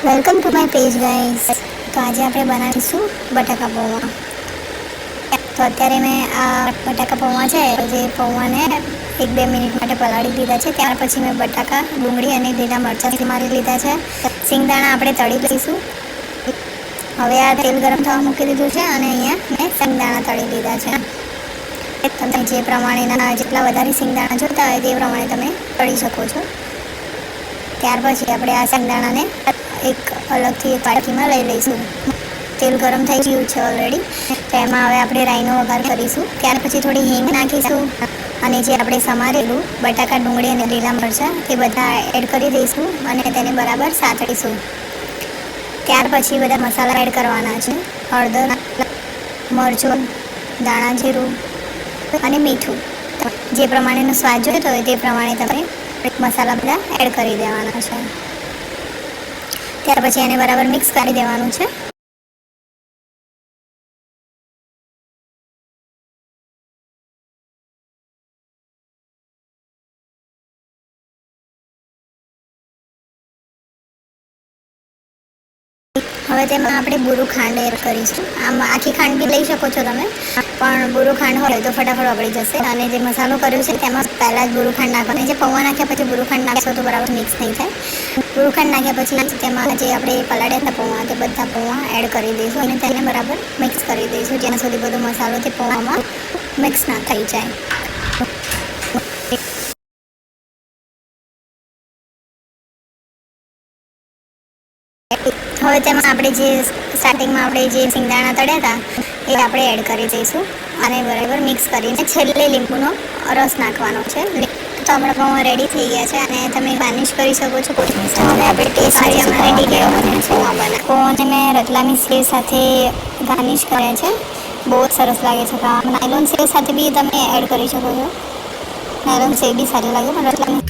Welcome to my page guys. તો આજે આપણે બનાવીશું બટાકા પૌવા। તો અત્યારે મેં આ બટાકા પૌવા છે જે પૌવાને 1-2 મિનિટ માટે પલાળી દીધા છે। ત્યાર પછી મેં બટાકા, ડુંગળી અને લીલા મરચાં સમારી લીધા છે। સિંગદાણા આપણે તળી લઈશું। હવે આ તેલ ગરમ થવા મૂકી દીધું છે અને અહીંયા મેં સિંગદાણા તળી લીધા છે। તમે જે પ્રમાણેના જેટલા વધારે સિંગદાણા જોતા હોય તે પ્રમાણે તમે તળી શકો છો। ત્યાર પછી આપણે આ સિંગદાણાને એક અલગથી એક વાટકીમાં લઈ લઈશું। તેલ ગરમ થઈ ગયું છે ઓલરેડી, તો એમાં હવે આપણે રાઈનો વઘાર કરીશું। ત્યાર પછી થોડી હિંગ નાખીશું અને જે આપણે સમારેલું બટાકા, ડુંગળી અને લીલા મરચાં તે બધા એડ કરી દઈશું અને તેને બરાબર સાતળીશું। ત્યાર પછી બધા મસાલા એડ કરવાના છે। હળદર, મરચું, દાણા જીરું અને મીઠું, જે પ્રમાણેનો સ્વાદ જોઈતો હોય તે પ્રમાણે તમે મસાલા બધા એડ કરી દેવાના છે। ત્યાર પછી એને બરાબર મિક્સ કરી દેવાનું છે। હવે તેમાં આપણે બુરું ખાંડ એડ કરીશું। આમ આખી ખાંડ બી લઈ શકો છો તમે, પણ બુરું ખાંડ હોય તો ફટાફટ વાપરી જશે। અને જે મસાલો કર્યો છે તેમાં પહેલાં જ બુરું ખાંડ નાખવાની છે। પૌવા નાખ્યા પછી બુરું ખાંડ નાખશો તો બરાબર મિક્સ નહીં થાય। બુરું ખાંડ નાખ્યા પછી તેમાં જે આપણે પલાળ્યા હતા પૌવા તે બધા પૌવા એડ કરી દઈશું અને તેને બરાબર મિક્સ કરી દઈશું, જ્યાં સુધી બધો મસાલો તે પૌવામાં મિક્સ ના થઈ જાય। હવે તેમાં આપણે જે સ્ટાર્ટિંગમાં આપણે જે સિંગદાણા તળ્યા હતા એ આપણે એડ કરી દઈશું અને બરાબર મિક્સ કરીને છેલ્લે લીંબુનો રસ નાખવાનો છે। તો આપણા પૌવા રેડી થઈ ગયા છે અને તમે ગાર્નિશ કરી શકો છો કોથમીર સાથે। હવે આપણે ટેસ્ટ કરી અમારે રેડી ગયા છે। પૌવાને મેં રતલામી સેવ સાથે ગાર્નિશ કર્યા છે। બહુ જ સરસ લાગે છે। નાયલોન સેવ સાથે બી તમે એડ કરી શકો છો। નાયલોન સેવ બી સારી લાગે, પણ રતલામી